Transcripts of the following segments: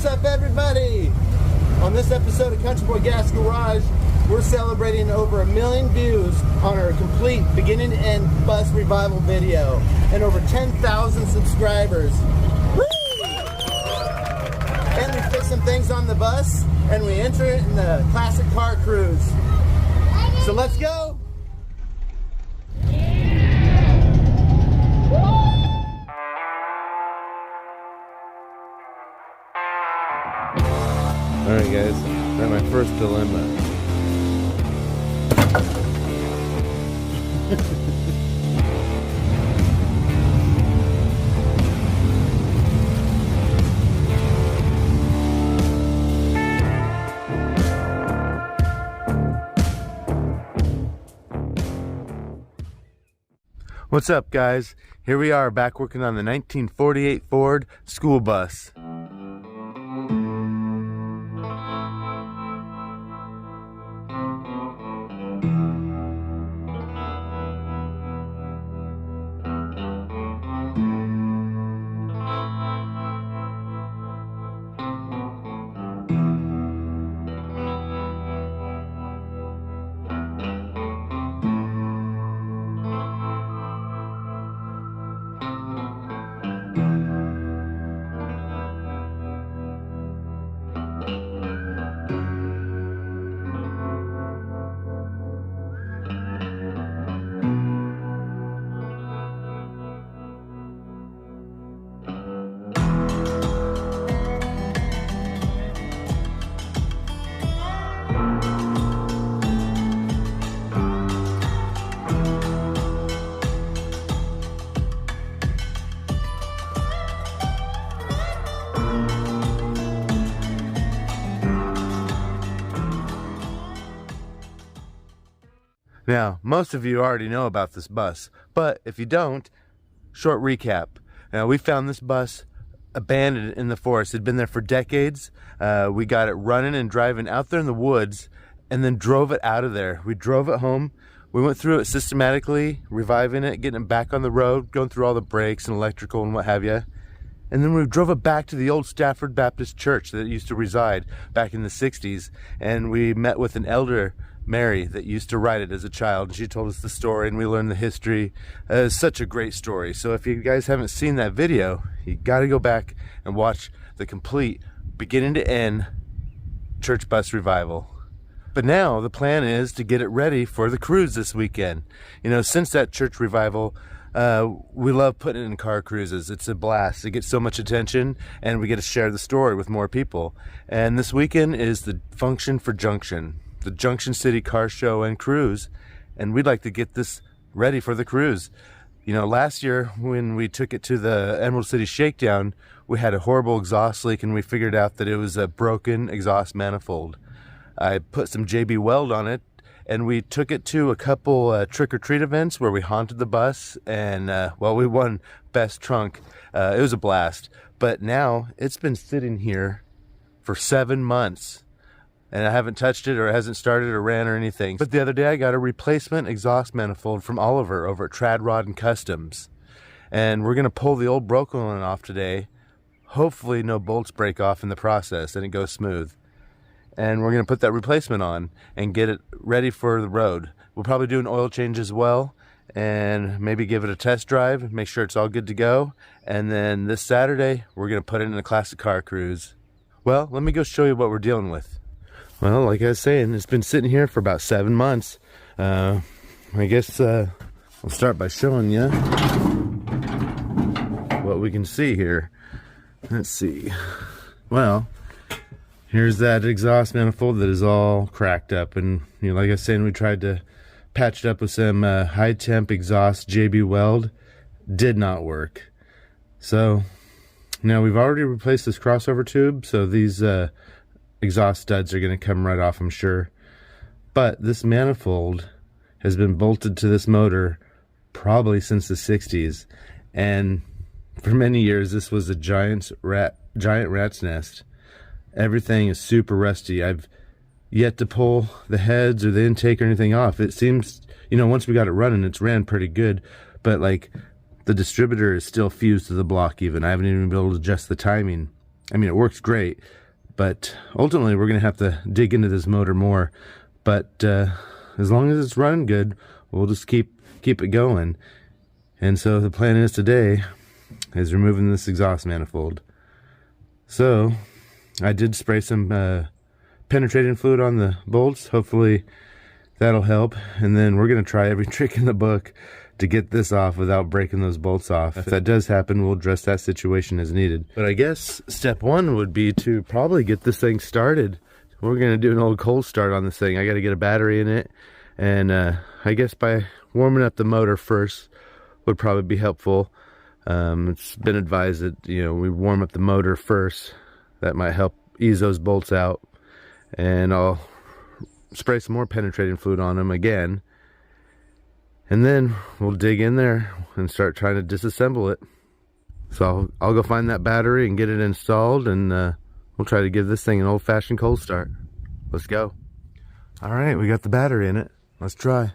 What's up, everybody? On this episode of Country Boy Gas Garage, we're celebrating over 1 million views on our complete beginning-to-end bus revival video and over 10,000 subscribers. Woo! And we fix some things on the bus and we enter it in the classic car cruise. So let's go! Alright guys, we're at my first dilemma. What's up guys? Here we are back working on the 1948 Ford school bus. Now, most of you already know about this bus, but if you don't, short recap. Now, we found this bus abandoned in the forest. It had been there for decades. We got it running and driving out there in the woods and then drove it out of there. We drove it home. We went through it systematically, reviving it, getting it back on the road, going through all the brakes and electrical and what have you. And then we drove it back to the old Stafford Baptist Church that it used to reside back in the 60s. And we met with an elder, Mary, that used to ride it as a child. She told us the story and we learned the history. It's such a great story. So if you guys haven't seen that video, you got to go back and watch the complete beginning to end church bus revival. But now the plan is to get it ready for the cruise this weekend. You know, since that church revival, we love putting it in car cruises. It's a blast. It gets so much attention and we get to share the story with more people. And this weekend is the function for Junction, the Junction City car show and cruise, and we'd like to get this ready for the cruise. You know, last year when we took it to the Emerald City Shakedown, we had a horrible exhaust leak and we figured out that it was a broken exhaust manifold. I put some JB Weld on it and we took it to a couple trick-or-treat events where we haunted the bus and well, we won best trunk. It was a blast, but now it's been sitting here for 7 months. And I haven't touched it, or it hasn't started or ran or anything. But the other day I got a replacement exhaust manifold from Oliver over at Trad Rod and Customs. And we're going to pull the old broken one off today. Hopefully no bolts break off in the process and it goes smooth. And we're going to put that replacement on and get it ready for the road. We'll probably do an oil change as well and maybe give it a test drive, make sure it's all good to go. And then this Saturday, we're going to put it in a classic car cruise. Well, let me go show you what we're dealing with. Well, like I was saying, it's been sitting here for about 7 months. I guess I'll start by showing you what we can see here. Let's see. Well, here's that exhaust manifold that is all cracked up. And, you know, like I was saying, we tried to patch it up with some high temp exhaust JB Weld. Did not work. So, now we've already replaced this crossover tube. So these exhaust studs are going to come right off, I'm sure. But this manifold has been bolted to this motor probably since the 60s, and for many years this was a giant rat's nest. Everything is super rusty. I've yet to pull the heads or the intake or anything off. It seems, you know, once we got it running, it's ran pretty good, but like the distributor is still fused to the block even. I haven't even been able to adjust the timing. I mean, it works great, but ultimately we're going to have to dig into this motor more. But as long as it's running good, we'll just keep it going. And so the plan is today is removing this exhaust manifold. So I did spray some penetrating fluid on the bolts. Hopefully that'll help. And then we're going to try every trick in the book to get this off without breaking those bolts off. If that does happen, we'll address that situation as needed. But I guess step one would be to probably get this thing started. We're going to do an old cold start on this thing. I got to get a battery in it. And I guess by warming up the motor first would probably be helpful. It's been advised that, you know, we warm up the motor first. That might help ease those bolts out. And I'll spray some more penetrating fluid on them again. And then we'll dig in there and start trying to disassemble it. So I'll go find that battery and get it installed, and we'll try to give this thing an old-fashioned cold start. Let's go. All right, we got the battery in it. Let's try.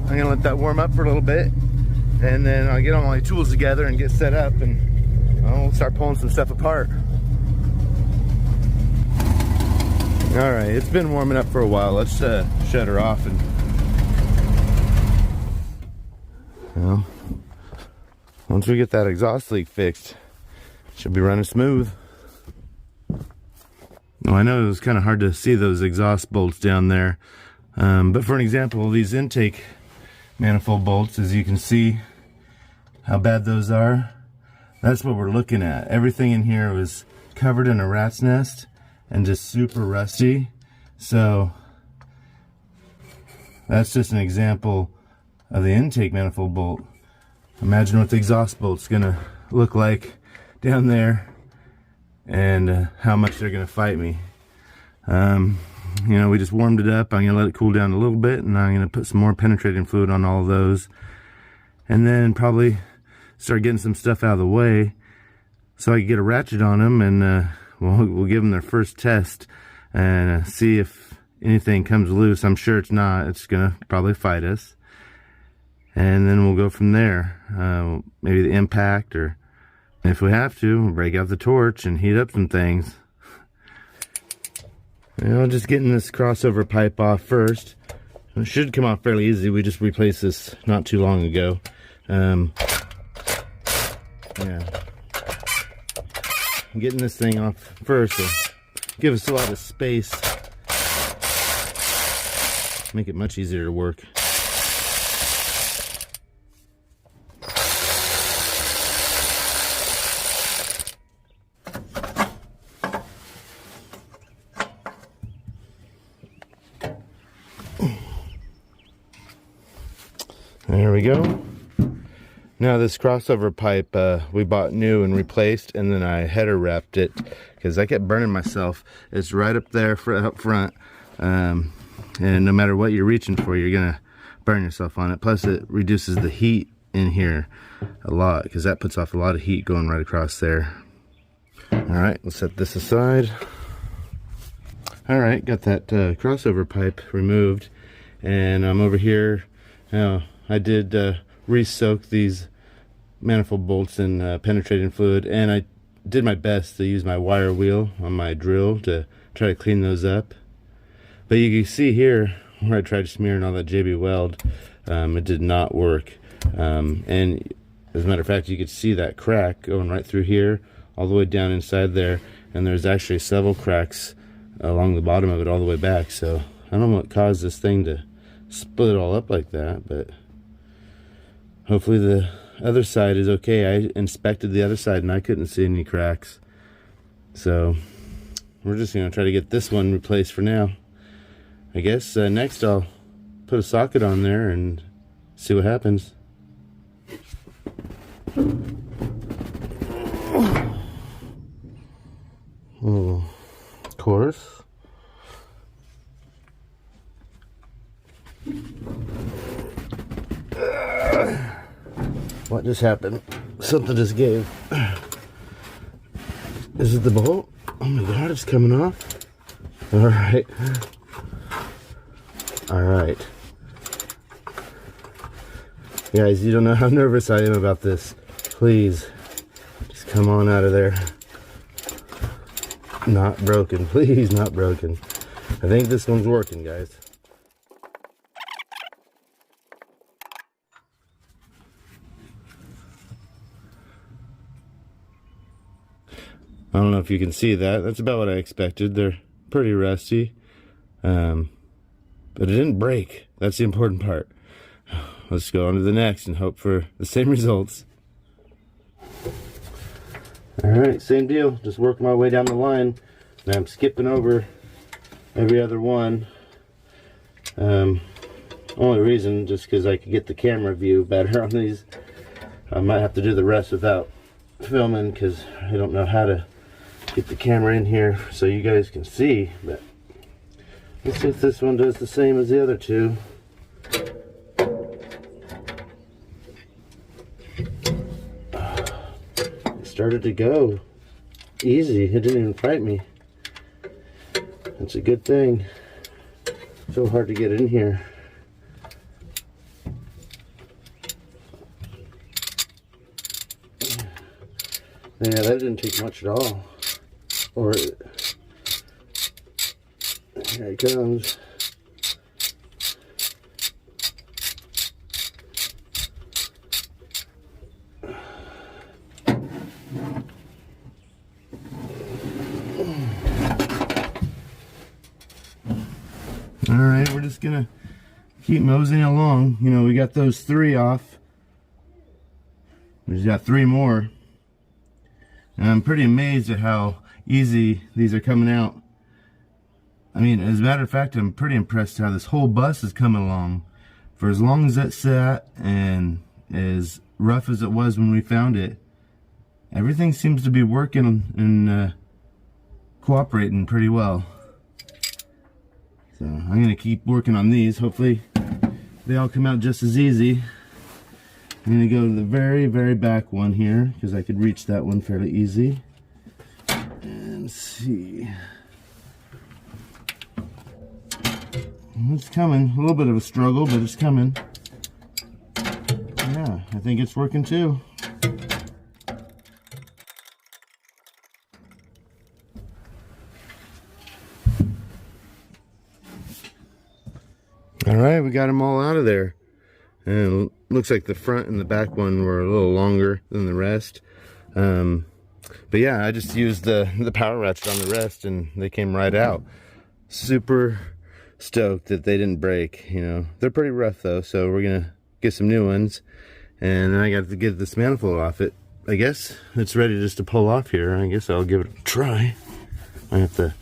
I'm gonna let that warm up for a little bit, and then I'll get all my tools together and get set up, and we'll start pulling some stuff apart. All right, it's been warming up for a while. Let's shut her off, and well, once we get that exhaust leak fixed, it should be running smooth. Well, I know it was kind of hard to see those exhaust bolts down there, but for an example, these intake manifold bolts, as you can see how bad those are, that's what we're looking at. Everything in here was covered in a rat's nest and just super rusty. So that's just an example of the intake manifold bolt. Imagine what the exhaust bolt's gonna look like down there, and how much they're gonna fight me. You know, we just warmed it up. I'm gonna let it cool down a little bit, and I'm gonna put some more penetrating fluid on all of those, and then probably start getting some stuff out of the way so I can get a ratchet on them, and we'll give them their first test and see if anything comes loose. I'm sure it's not. It's gonna probably fight us, and then we'll go from there. Maybe the impact, or if we have to, we'll break out the torch and heat up some things. You know, just getting this crossover pipe off first. It should come off fairly easy. We just replaced this not too long ago. Yeah. Getting this thing off first will give us a lot of space. Make it much easier to work. There we go. Now this crossover pipe we bought new and replaced, and then I header wrapped it because I kept burning myself. It's right up there up front. and no matter what you're reaching for, you're gonna burn yourself on it. Plus it reduces the heat in here a lot, because that puts off a lot of heat going right across there. All right, let's set this aside. All right, got that crossover pipe removed, and I'm over here now. I did re-soak these manifold bolts in penetrating fluid, and I did my best to use my wire wheel on my drill to try to clean those up. But you can see here where I tried smearing all that JB Weld, it did not work. And as a matter of fact, you could see that crack going right through here all the way down inside there, and there's actually several cracks along the bottom of it all the way back. So I don't know what caused this thing to split it all up like that, but hopefully the other side is okay. I inspected the other side and I couldn't see any cracks, so we're just gonna try to get this one replaced for now. I guess next I'll put a socket on there and see what happens. Oh, of course. What just happened? Something just gave. Is it the bolt? Oh my god, it's coming off. Alright. Alright. Guys, you don't know how nervous I am about this. Please, just come on out of there. Not broken. Please, not broken. I think this one's working, guys. I don't know if you can see that. That's about what I expected. They're pretty rusty. But it didn't break. That's the important part. Let's go on to the next and hope for the same results. Alright, same deal. Just working my way down the line. And I'm skipping over every other one. Only reason, just because I could get the camera view better on these. I might have to do the rest without filming, because I don't know how to get the camera in here so you guys can see. But let's see if this one does the same as the other two. It started to go easy. It didn't even fight me. That's a good thing. So hard to get in here. Yeah, that didn't take much at all. Or here it comes. Alright, we're just gonna keep moseying along. You know, we got those 3 off. We just got 3 more. And I'm pretty amazed at how easy these are coming out. I mean, as a matter of fact, I'm pretty impressed how this whole bus is coming along. For as long as it sat and as rough as it was when we found it, everything seems to be working and cooperating pretty well. So I'm going to keep working on these. Hopefully they all come out just as easy. I'm going to go to the very, very back one here, because I could reach that one fairly easy. And see. It's coming. A little bit of a struggle, but it's coming. Yeah, I think it's working too. Alright, we got them all out of there. And it looks like the front and the back one were a little longer than the rest. But yeah, I just used the power ratchet on the rest and they came right out. Super stoked that they didn't break. You know, they're pretty rough though, so we're gonna get some new ones. And then I got to get this manifold off it. I guess it's ready just to pull off here. I guess I'll give it a try. I have to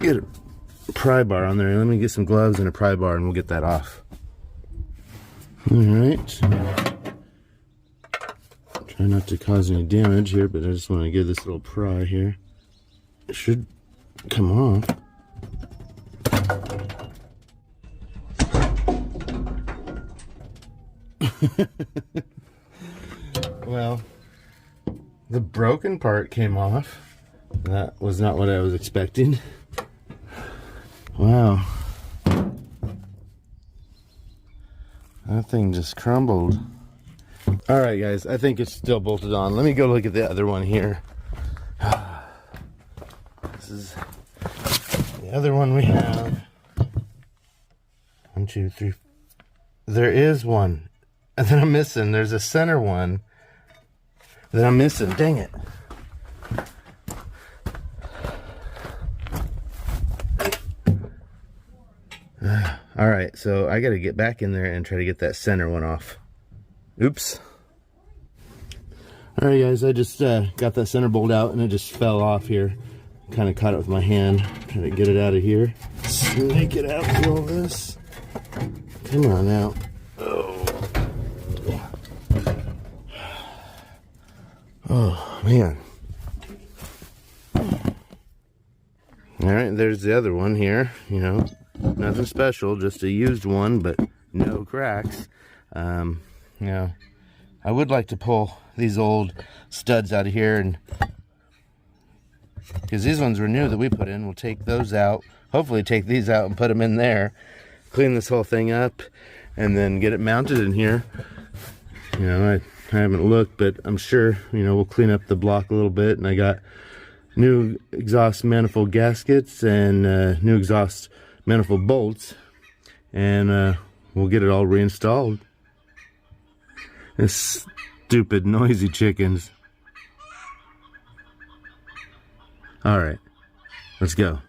get a pry bar on there. Let me get some gloves and a pry bar and we'll get that off. Alright. Try not to cause any damage here, but I just want to give this little pry here. It should come off. Well, the broken part came off. That was not what I was expecting. Wow. That thing just crumbled. All right, guys, I think it's still bolted on. Let me go look at the other one here. This is the other one we have. 1, 2, 3. There is one. And then I'm missing. There's a center one that I'm missing. Dang it. All right, so I got to get back in there and try to get that center one off. Oops. All right, guys, I just got that center bolt out and it just fell off here. Kind of caught it with my hand. Trying to get it out of here. Snake it out through all this. Come on out. Oh, man. All right, there's the other one here. You know, nothing special, just a used one, but no cracks. You know, I would like to pull these old studs out of here, and because these ones were new that we put in, we'll take those out. Hopefully take these out and put them in there. Clean this whole thing up, and then get it mounted in here. You know, I haven't looked, but I'm sure, you know, we'll clean up the block a little bit. And I got new exhaust manifold gaskets and new exhaust manifold bolts, and we'll get it all reinstalled. This stupid noisy chickens. All right, let's go.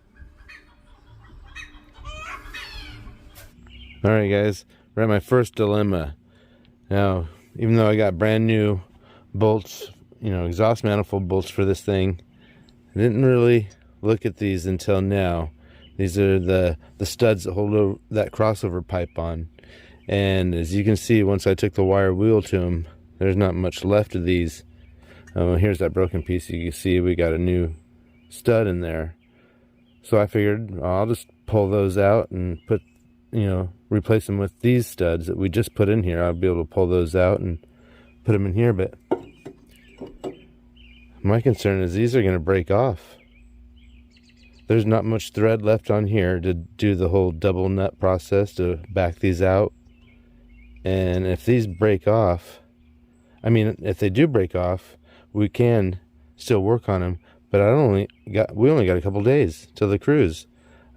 All right, guys, we're at my first dilemma. Now, even though I got brand new bolts, you know, exhaust manifold bolts for this thing, I didn't really look at these until now. These are the studs that hold that crossover pipe on. And as you can see, once I took the wire wheel to them, there's not much left of these. Here's that broken piece. You can see we got a new stud in there. So I figured I'll just pull those out and put, you know, replace them with these studs that we just put in here. I'll be able to pull those out and put them in here, but my concern is these are going to break off. There's not much thread left on here to do the whole double nut process to back these out. And if these break off, I mean, if they do break off, we can still work on them, but we only got a couple days till the cruise.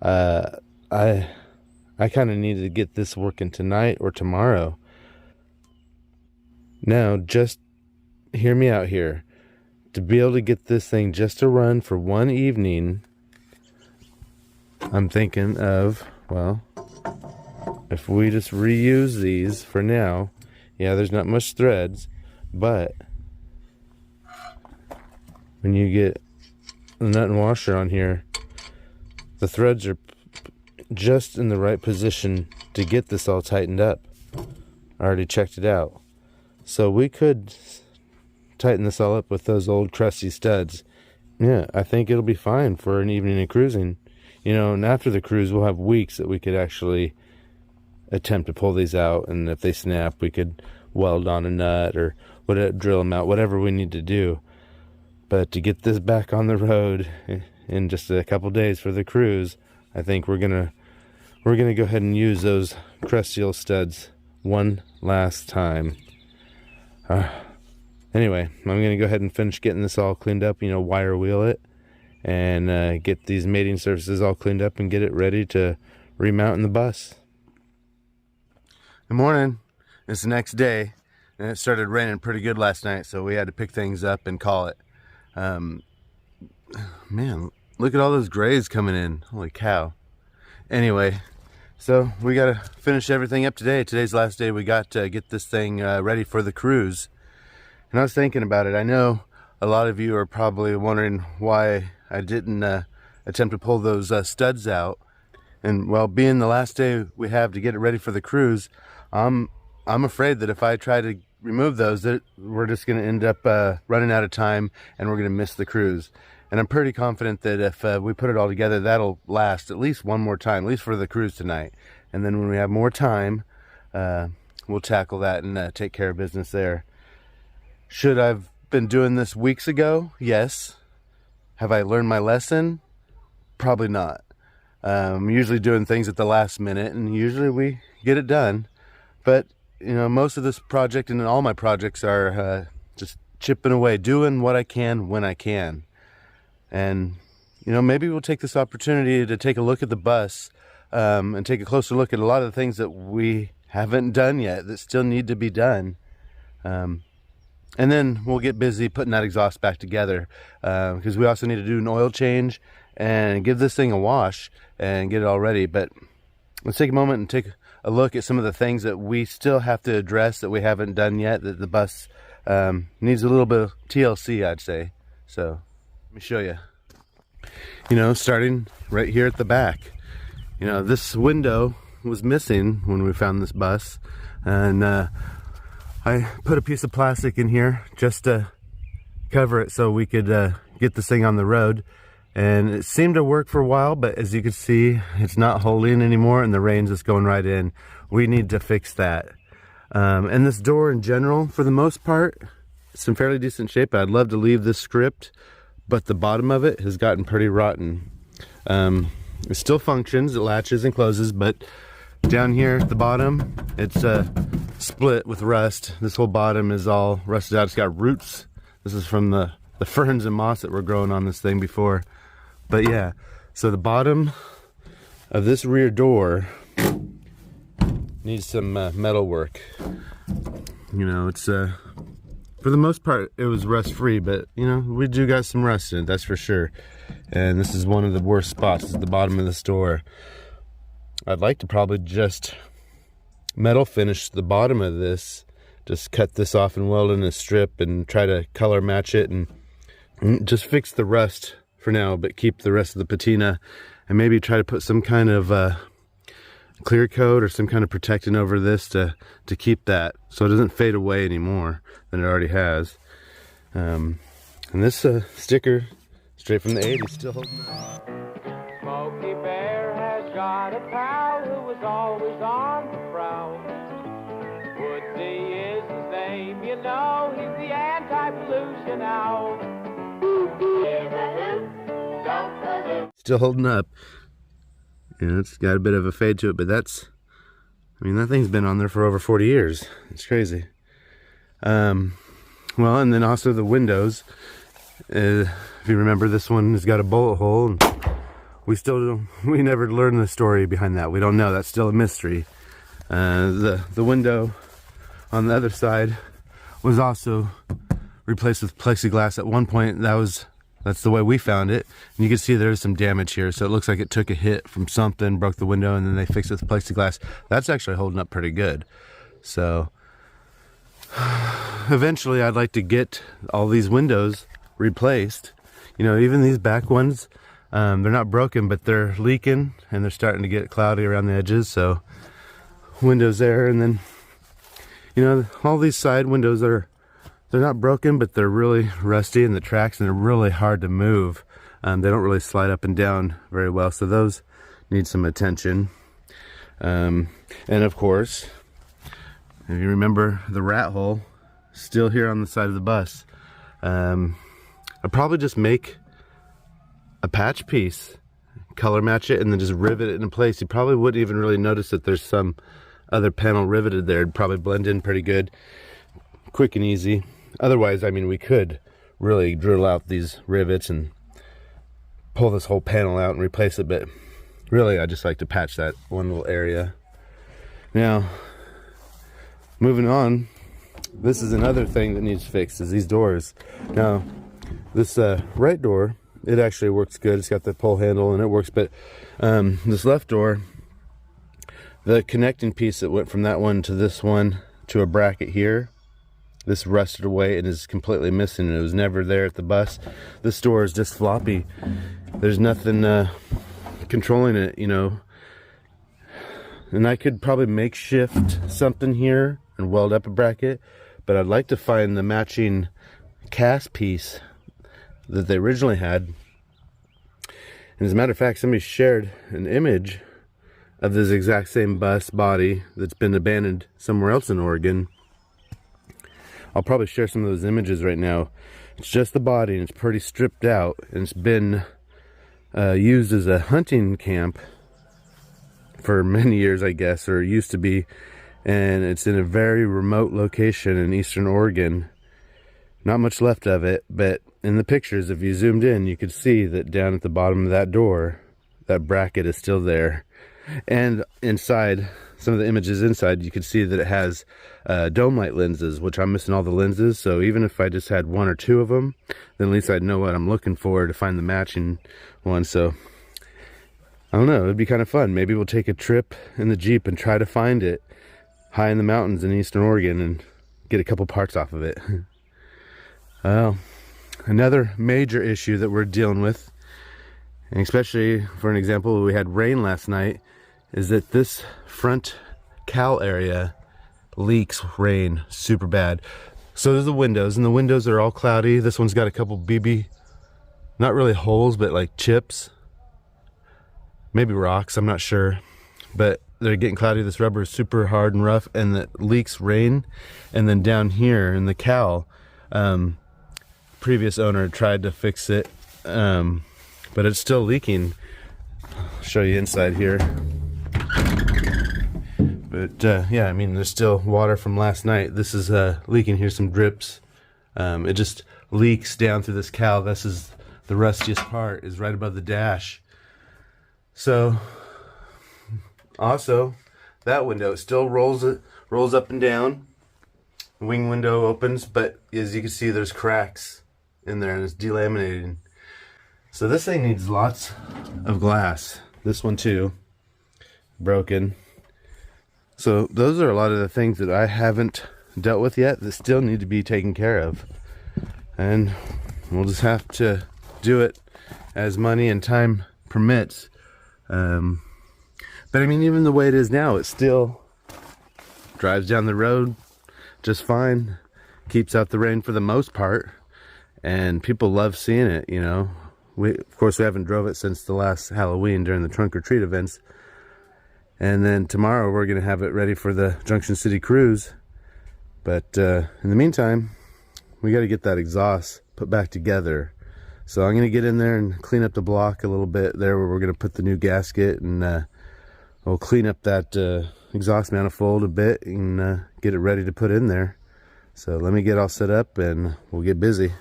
I kind of needed to get this working tonight or tomorrow. Now, just hear me out here. To be able to get this thing just to run for one evening, I'm thinking of, well, if we just reuse these for now, yeah, there's not much threads, but when you get the nut and washer on here, the threads are just in the right position to get this all tightened up. I already checked it out. So we could tighten this all up with those old crusty studs. Yeah, I think it'll be fine for an evening of cruising. You know, and after the cruise, we'll have weeks that we could actually attempt to pull these out. And if they snap, we could weld on a nut or drill them out, whatever we need to do. But to get this back on the road in just a couple days for the cruise, I think we're gonna go ahead and use those crusty old studs one last time. Anyway, I'm gonna go ahead and finish getting this all cleaned up, you know, wire wheel it, and get these mating surfaces all cleaned up and get it ready to remount in the bus. Good morning. It's the next day, and it started raining pretty good last night, so we had to pick things up and call it. Man, look at all those grays coming in. Holy cow. Anyway, so we got to finish everything up today. Today's the last day we got to get this thing ready for the cruise. And I was thinking about it. I know a lot of you are probably wondering why I didn't attempt to pull those studs out. And well, being the last day we have to get it ready for the cruise, I'm afraid that if I try to remove those, that we're just going to end up running out of time and we're going to miss the cruise. And I'm pretty confident that if we put it all together, that'll last at least one more time, at least for the cruise tonight. And then when we have more time, we'll we'll tackle that and take care of business there. Should I've been doing this weeks ago? Yes. Have I learned my lesson? Probably not. I'm usually doing things at the last minute, and usually we get it done. But, you know, most of this project and all my projects are just chipping away, doing what I can when I can. And, you know, maybe we'll take this opportunity to take a look at the bus and take a closer look at a lot of the things that we haven't done yet that still need to be done. And then we'll get busy putting that exhaust back together because we also need to do an oil change and give this thing a wash and get it all ready. But let's take a moment and take a look at some of the things that we still have to address that we haven't done yet, that the bus needs a little bit of TLC, I'd say. So let me show you. You know, starting right here at the back. You know, this window was missing when we found this bus, and I put a piece of plastic in here just to cover it so we could get this thing on the road. And it seemed to work for a while, but as you can see, it's not holding anymore and the rain's just going right in. We need to fix that. And this door in general, for the most part, it's in fairly decent shape. I'd love to leave this script, but the bottom of it has gotten pretty rotten. It still functions, it latches and closes, but down here at the bottom, it's split with rust. This whole bottom is all rusted out. It's got roots. This is from the ferns and moss that were growing on this thing before. But yeah, so the bottom of this rear door needs some metal work. You know, it's for the most part it was rust free, but you know, we do got some rust in it, that's for sure. And this is one of the worst spots, is the bottom of this door. I'd like to probably just metal finish the bottom of this, just cut this off and weld in a strip and try to color match it and just fix the rust for now, but keep the rest of the patina, and maybe try to put some kind of clear coat or some kind of protectant over this to keep that so it doesn't fade away any more than it already has. And this sticker, straight from the 80s, still holding up. Smokey Bear has got a pal who was always on the prowl. Woodsy is his name, you know, he's the anti-pollution owl. Still holding up. You know, it's got a bit of a fade to it, but that's, I mean, that thing's been on there for over 40 years. It's crazy. Well, and then also the windows. If you remember, this one has got a bullet hole, and we never learned the story behind that. We don't know. That's still a mystery. The window on the other side was also replaced with plexiglass at one point. That's the way we found it. And you can see there's some damage here, so it looks like it took a hit from something, broke the window, and then they fixed it with plexiglass. That's actually holding up pretty good. So eventually I'd like to get all these windows replaced. You know, even these back ones, they're not broken, but they're leaking and they're starting to get cloudy around the edges. So windows there, and then, you know, all these side windows they're not broken, but they're really rusty in the tracks, and they're really hard to move. They don't really slide up and down very well, so those need some attention. And of course, if you remember, the rat hole still here on the side of the bus. I'll probably just make a patch piece, color match it, and then just rivet it in place. You probably wouldn't even really notice that there's some other panel riveted there. It'd probably blend in pretty good, quick and easy. Otherwise, I mean, we could really drill out these rivets and pull this whole panel out and replace it, but really I just like to patch that one little area. Now, moving on, this is another thing that needs fixed, is these doors. Now, this right door, it actually works good. It's got the pull handle and it works, but this left door, the connecting piece that went from that one to this one to a bracket here, this rusted away and is completely missing, and it was never there at the bus. This door is just floppy. There's nothing controlling it, you know. And I could probably makeshift something here and weld up a bracket, but I'd like to find the matching cast piece that they originally had. And as a matter of fact, somebody shared an image of this exact same bus body that's been abandoned somewhere else in Oregon. I'll probably share some of those images right now. It's just the body, and it's pretty stripped out, and it's been used as a hunting camp for many years, I guess, or it used to be, and it's in a very remote location in eastern Oregon. Not much left of it, but in the pictures, if you zoomed in, you could see that down at the bottom of that door, that bracket is still there. And inside, some of the images inside, you could see that it has dome light lenses, which I'm missing all the lenses. So even if I just had one or two of them, then at least I'd know what I'm looking for to find the matching one. So I don't know, it'd be kind of fun. Maybe we'll take a trip in the Jeep and try to find it high in the mountains in eastern Oregon and get a couple parts off of it. Well, another major issue that we're dealing with, and especially for an example, we had rain last night, is that this front cowl area leaks rain super bad. So there's the windows, and the windows are all cloudy. This one's got a couple BB, not really holes, but like chips, maybe rocks, I'm not sure, but they're getting cloudy. This rubber is super hard and rough, and it leaks rain. And then down here in the cowl, previous owner tried to fix it, but it's still leaking. I'll show you inside here. But yeah, I mean, there's still water from last night. This is leaking. Here's some drips. It just leaks down through this cowl. This is the rustiest part, is right above the dash. So also that window, it still rolls up and down. Wing window opens, but as you can see, there's cracks in there, and it's delaminating. So this thing needs lots of glass. This one too, broken. So those are a lot of the things that I haven't dealt with yet that still need to be taken care of, and we'll just have to do it as money and time permits. But I mean, even the way it is now, it still drives down the road just fine, keeps out the rain for the most part, and people love seeing it, you know. Of course, we haven't drove it since the last Halloween during the trunk or treat events. And then tomorrow we're going to have it ready for the Junction City cruise. But in the meantime, we got to get that exhaust put back together. So I'm going to get in there and clean up the block a little bit there where we're going to put the new gasket, and we'll clean up that exhaust manifold a bit and get it ready to put in there. So let me get all set up and we'll get busy.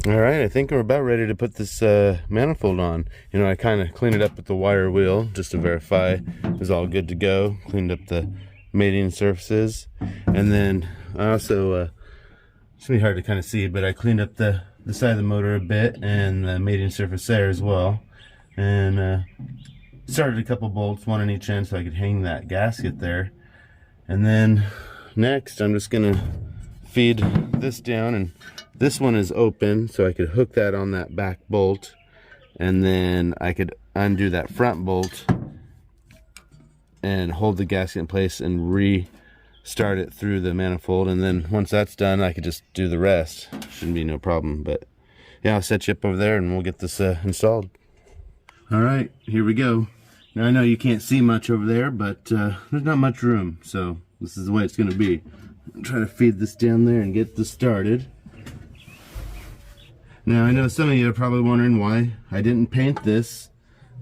Alright, I think we're about ready to put this manifold on. You know, I kind of cleaned it up with the wire wheel just to verify it was all good to go. Cleaned up the mating surfaces. And then I also, it's going to be hard to kind of see, but I cleaned up the side of the motor a bit and the mating surface there as well. And started a couple bolts, one on each end, so I could hang that gasket there. And then next I'm just going to feed this down, and this one is open, so I could hook that on that back bolt, and then I could undo that front bolt and hold the gasket in place and restart it through the manifold. And then once that's done, I could just do the rest. Shouldn't be no problem. But yeah, I'll set you up over there and we'll get this installed. All right, here we go. Now I know you can't see much over there, but there's not much room, so this is the way it's going to be. I'm trying to feed this down there and get this started. Now I know some of you are probably wondering why I didn't paint this.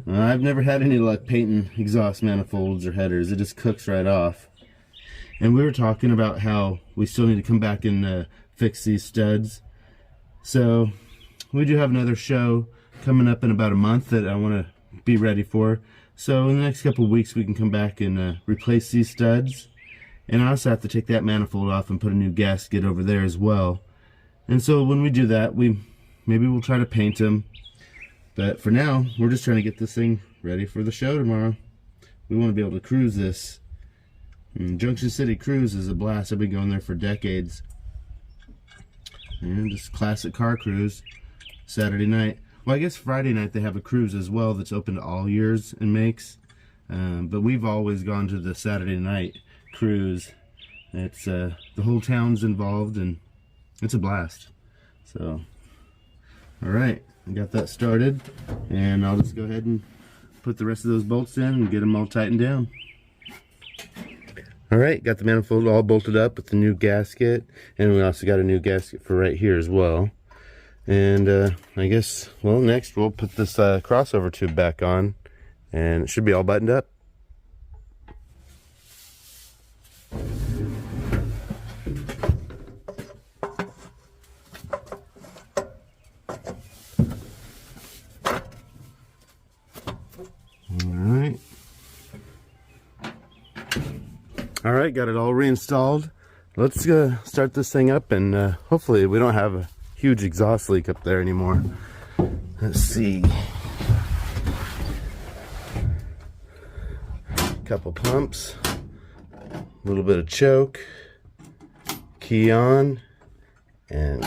I've never had any luck painting exhaust manifolds or headers. It just cooks right off. And we were talking about how we still need to come back and fix these studs. So we do have another show coming up in about a month that I want to be ready for. So in the next couple of weeks we can come back and replace these studs. And I also have to take that manifold off and put a new gasket over there as well. And so when we do that, maybe we'll try to paint them. But for now, we're just trying to get this thing ready for the show tomorrow. We want to be able to cruise this. And Junction City cruise is a blast. I've been going there for decades. And just classic car cruise. Saturday night. Well, I guess Friday night they have a cruise as well that's open to all years and makes. But we've always gone to the Saturday night cruise. It's the whole town's involved and it's a blast. So, all right, I got that started, and I'll just go ahead and put the rest of those bolts in and get them all tightened down. Alright, got the manifold all bolted up with the new gasket, and we also got a new gasket for right here as well. And I guess, well, next we'll put this crossover tube back on, and it should be all buttoned up. Alright, got it all reinstalled. Let's start this thing up, and hopefully we don't have a huge exhaust leak up there anymore. Let's see. Couple pumps, a little bit of choke, key on, and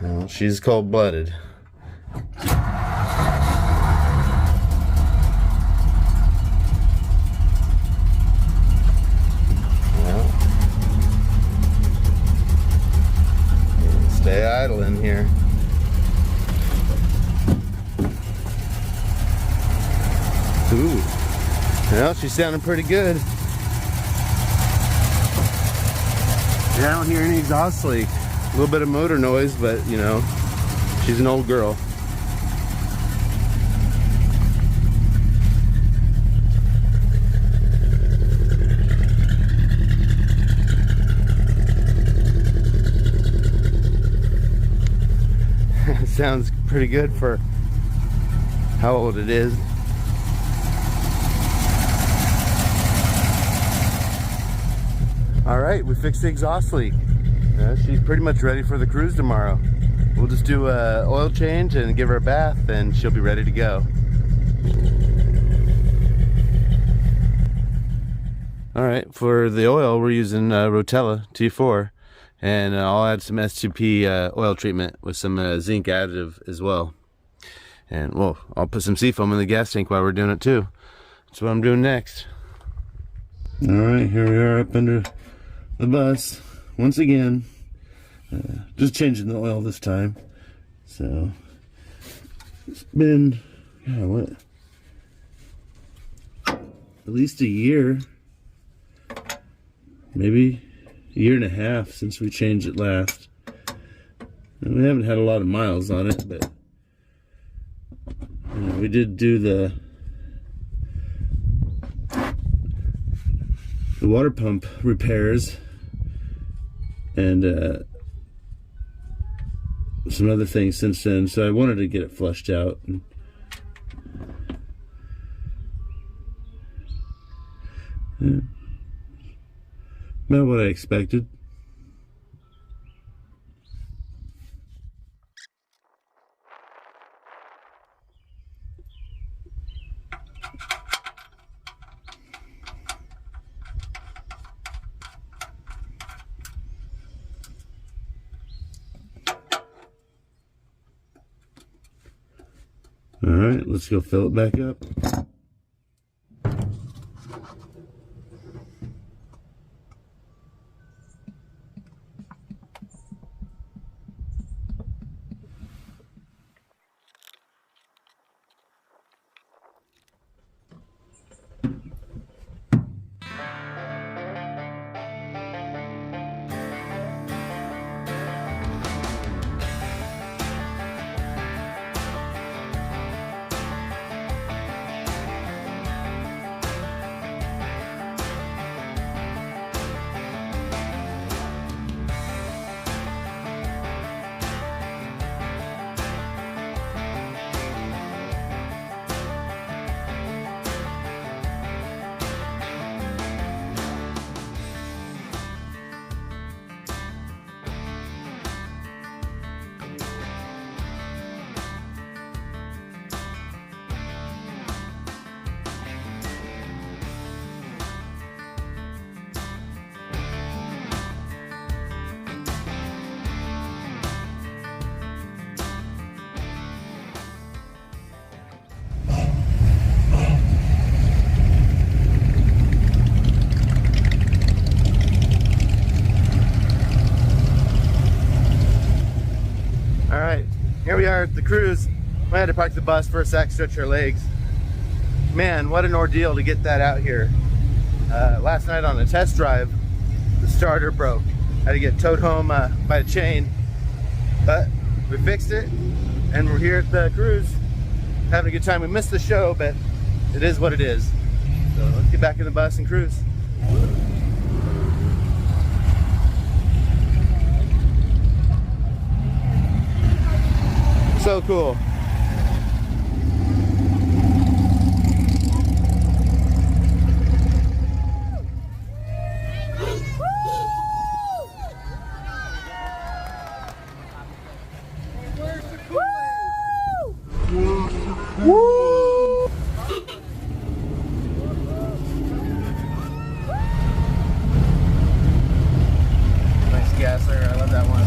well, she's cold-blooded. Stay idle in here. Ooh. Well, she's sounding pretty good. Yeah, I don't hear any exhaust leak. A little bit of motor noise, but you know, she's an old girl. Sounds pretty good for how old it is. Alright, we fixed the exhaust leak. She's pretty much ready for the cruise tomorrow. We'll just do an oil change and give her a bath, and she'll be ready to go. Alright, for the oil we're using Rotella T4. And I'll add some S2P oil treatment with some zinc additive as well. And well, I'll put some seafoam in the gas tank while we're doing it too. That's what I'm doing next. Alright, here we are up under the bus once again. Just changing the oil this time. So it's been, yeah, what? At least a year. Maybe a year and a half since we changed it last. And we haven't had a lot of miles on it, but you know, we did do the water pump repairs and some other things since then, so I wanted to get it flushed out. And yeah. About what I expected. All right, let's go fill it back up. cruise. We had to park the bus for a sec, stretch our legs. Man, what an ordeal to get that out here. Last night on a test drive, the starter broke. Had to get towed home by a chain, but we fixed it, and we're here at the cruise, having a good time. We missed the show, but it is what it is. So let's get back in the bus and cruise. So cool. Nice gasser, I love that one.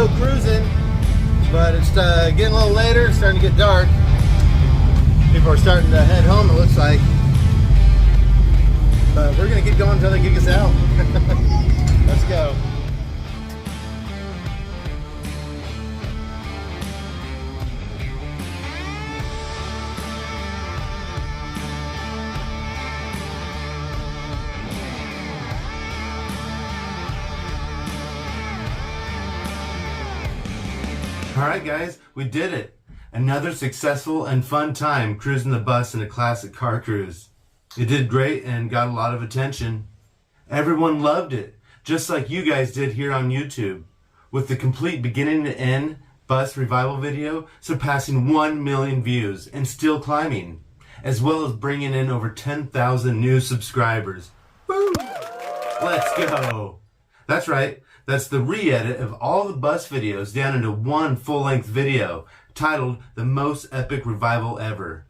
still cruising, but it's getting a little later, it's starting to get dark. People are starting to head home, it looks like. But we're gonna keep going until they kick us out. Let's go. Alright guys, we did it. Another successful and fun time cruising the bus in a classic car cruise. It did great and got a lot of attention. Everyone loved it, just like you guys did here on YouTube, with the complete beginning to end bus revival video surpassing 1 million views and still climbing, as well as bringing in over 10,000 new subscribers. Woo! Let's go! That's right. That's the re-edit of all the bus videos down into one full-length video titled The Most Epic Revival Ever.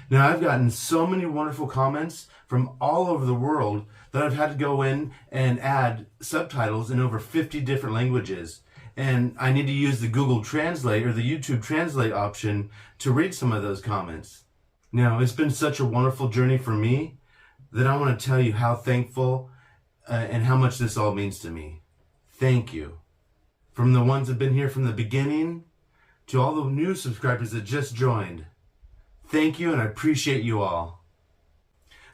Now, I've gotten so many wonderful comments from all over the world that I've had to go in and add subtitles in over 50 different languages. And I need to use the Google Translate or the YouTube Translate option to read some of those comments. Now, it's been such a wonderful journey for me that I want to tell you how thankful and how much this all means to me. Thank you. From the ones that have been here from the beginning to all the new subscribers that just joined. Thank you, and I appreciate you all.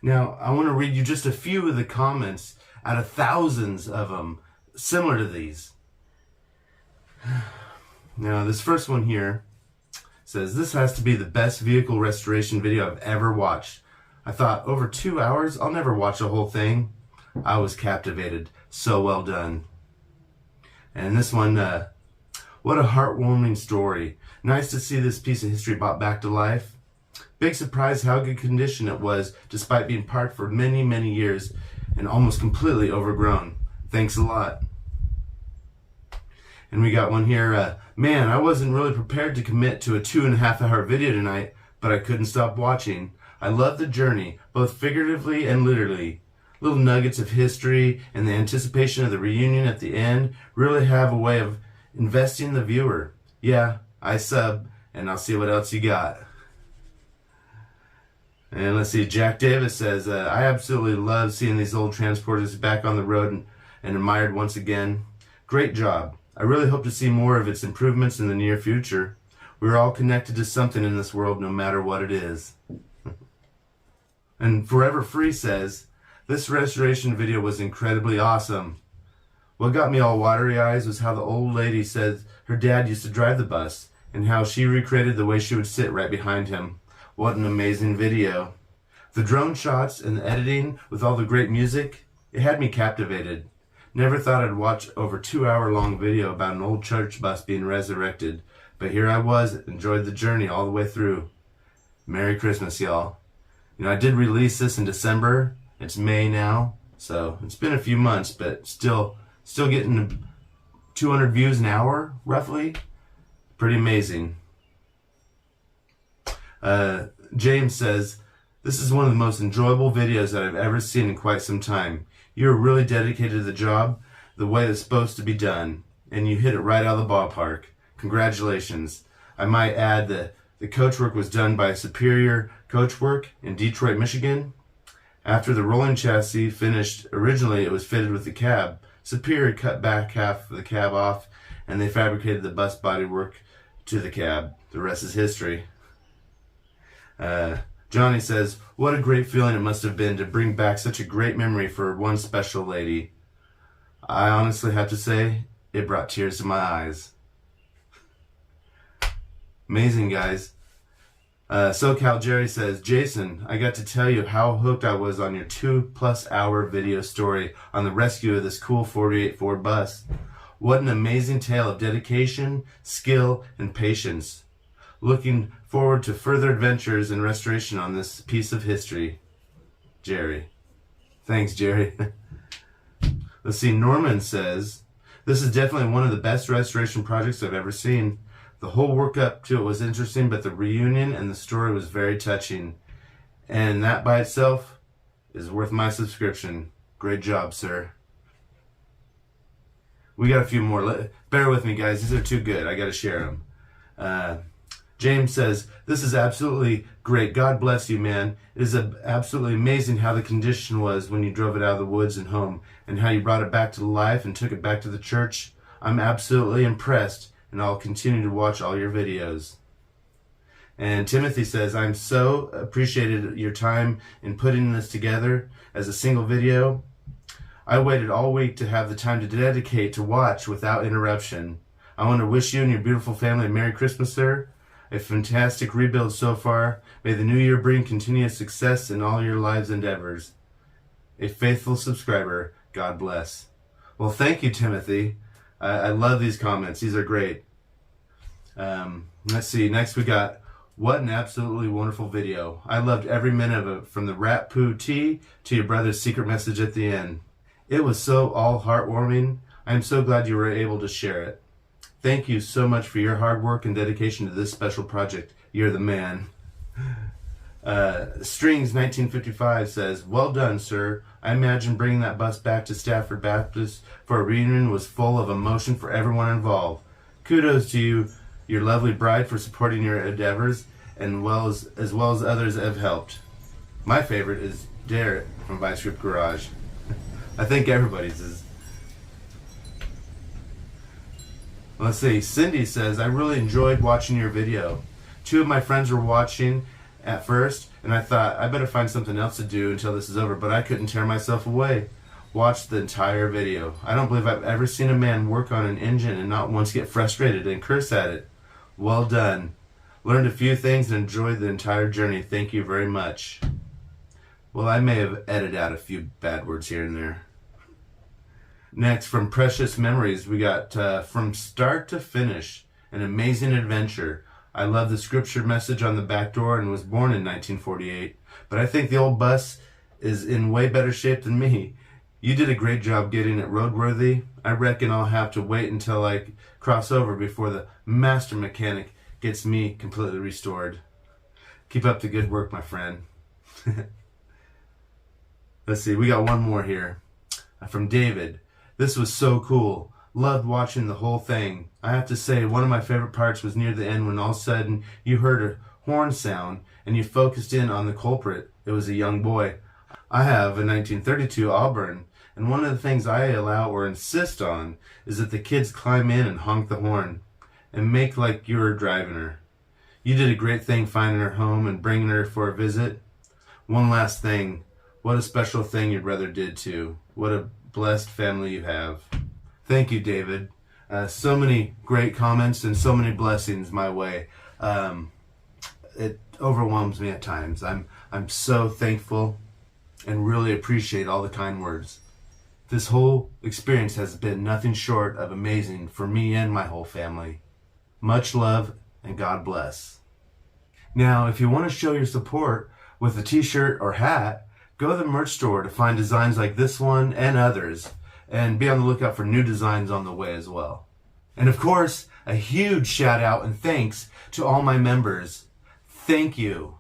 Now, I want to read you just a few of the comments out of thousands of them similar to these. Now, this first one here says, "This has to be the best vehicle restoration video I've ever watched. I thought, over 2 hours? I'll never watch the whole thing. I was captivated. So well done." And this one, what a heartwarming story. Nice to see this piece of history brought back to life. Big surprise how good condition it was despite being parked for many, many years and almost completely overgrown. Thanks a lot. And we got one here, man, I wasn't really prepared to commit to a 2.5-hour video tonight, but I couldn't stop watching. I love the journey, both figuratively and literally. Little nuggets of history and the anticipation of the reunion at the end really have a way of investing the viewer. Yeah, I sub, and I'll see what else you got. And let's see, Jack Davis says, I absolutely love seeing these old transporters back on the road and admired once again. Great job. I really hope to see more of its improvements in the near future. We're all connected to something in this world, no matter what it is. And Forever Free says, this restoration video was incredibly awesome. What got me all watery eyes was how the old lady said her dad used to drive the bus and how she recreated the way she would sit right behind him. What an amazing video. The drone shots and the editing with all the great music, it had me captivated. Never thought I'd watch over 2-hour-long video about an old church bus being resurrected, but here I was, enjoyed the journey all the way through. Merry Christmas, y'all. You know, I did release this in December. It's May now, so it's been a few months, but still getting 200 views an hour, roughly. Pretty amazing. James says, this is one of the most enjoyable videos that I've ever seen in quite some time. You're really dedicated to the job, the way it's supposed to be done, and you hit it right out of the ballpark. Congratulations. I might add that the coach work was done by Superior Coach Work in Detroit, Michigan. After the rolling chassis finished, originally it was fitted with the cab. Superior cut back half of the cab off, and they fabricated the bus bodywork to the cab. The rest is history. Johnny says, what a great feeling it must have been to bring back such a great memory for one special lady. I honestly have to say, it brought tears to my eyes. Amazing, guys. SoCal Jerry says, Jason, I got to tell you how hooked I was on your 2+ hour video story on the rescue of this cool 48 Ford bus. What an amazing tale of dedication, skill, and patience. Looking forward to further adventures and restoration on this piece of history. Jerry. Thanks, Jerry. Let's see, Norman says, this is definitely one of the best restoration projects I've ever seen. The whole work up to it was interesting, but the reunion and the story was very touching. And that by itself is worth my subscription. Great job, sir. We got a few more. Bear with me, guys. These are too good. I got to share them. James says, this is absolutely great. God bless you, man. It is absolutely amazing how the condition was when you drove it out of the woods and home, and how you brought it back to life and took it back to the church. I'm absolutely impressed, and I'll continue to watch all your videos. And Timothy says, I'm so appreciated your time in putting this together as a single video. I waited all week to have the time to dedicate to watch without interruption. I want to wish you and your beautiful family a Merry Christmas, sir. A fantastic rebuild so far. May the new year bring continuous success in all your lives' endeavors. A faithful subscriber. God bless. Well, thank you, Timothy. I love these comments. These are great. Let's see. Next we got, what an absolutely wonderful video. I loved every minute of it, from the rat poo tea to your brother's secret message at the end. It was so all heartwarming. I am so glad you were able to share it. Thank you so much for your hard work and dedication to this special project. You're the man. Strings 1955 says, well done, sir. I imagine bringing that bus back to Stafford Baptist for a reunion was full of emotion for everyone involved. Kudos to you, your lovely bride, for supporting your endeavors, and as well as others have helped. My favorite is Derek from Vice Grip Garage. I think everybody's is. Let's see. Cindy says, I really enjoyed watching your video. 2 of my friends were watching at first, and I thought I better find something else to do until this is over, but I couldn't tear myself away. Watched the entire video. I don't believe I've ever seen a man work on an engine and not once get frustrated and curse at it. Well done. Learned a few things and enjoyed the entire journey. Thank you very much. Well, I may have edited out a few bad words here and there. Next, from Precious Memories, we got from start to finish, an amazing adventure. I love the scripture message on the back door and was born in 1948, but I think the old bus is in way better shape than me. You did a great job getting it roadworthy. I reckon I'll have to wait until I cross over before the master mechanic gets me completely restored. Keep up the good work, my friend. Let's see, we got one more here. From David. This was so cool. Loved watching the whole thing. I have to say, one of my favorite parts was near the end when all of a sudden you heard a horn sound and you focused in on the culprit. It was a young boy. I have a 1932 Auburn, and one of the things I allow or insist on is that the kids climb in and honk the horn and make like you were driving her. You did a great thing finding her home and bringing her for a visit. One last thing. What a special thing your brother did too. What a blessed family you have. Thank you, David. So many great comments and so many blessings my way. It overwhelms me at times. I'm so thankful and really appreciate all the kind words. This whole experience has been nothing short of amazing for me and my whole family. Much love and God bless. Now, if you want to show your support with a t-shirt or hat, go to the merch store to find designs like this one and others, and be on the lookout for new designs on the way as well. And of course, a huge shout out and thanks to all my members. Thank you.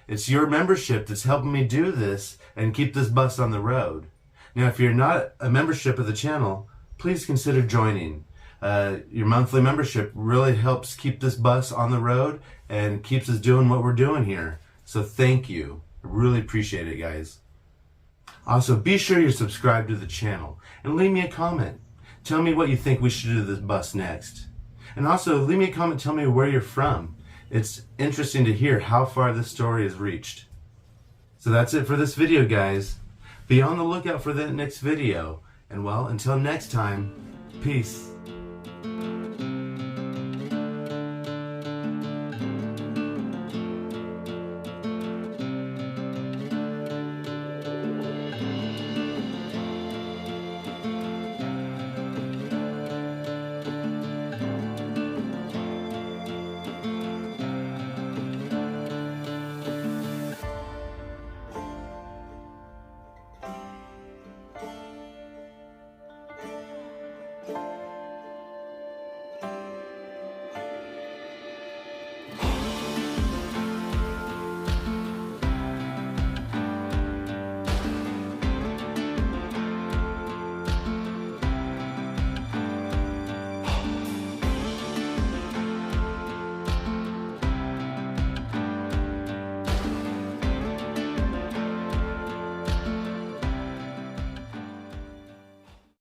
It's your membership that's helping me do this and keep this bus on the road. Now, if you're not a membership of the channel, please consider joining. Your monthly membership really helps keep this bus on the road and keeps us doing what we're doing here. So thank you. I really appreciate it, guys. Also, be sure you're subscribed to the channel and leave me a comment. Tell me what you think we should do to this bus next. And also, leave me a comment, tell me where you're from. It's interesting to hear how far this story has reached. So that's it for this video, guys. Be on the lookout for the next video. And well, until next time, peace.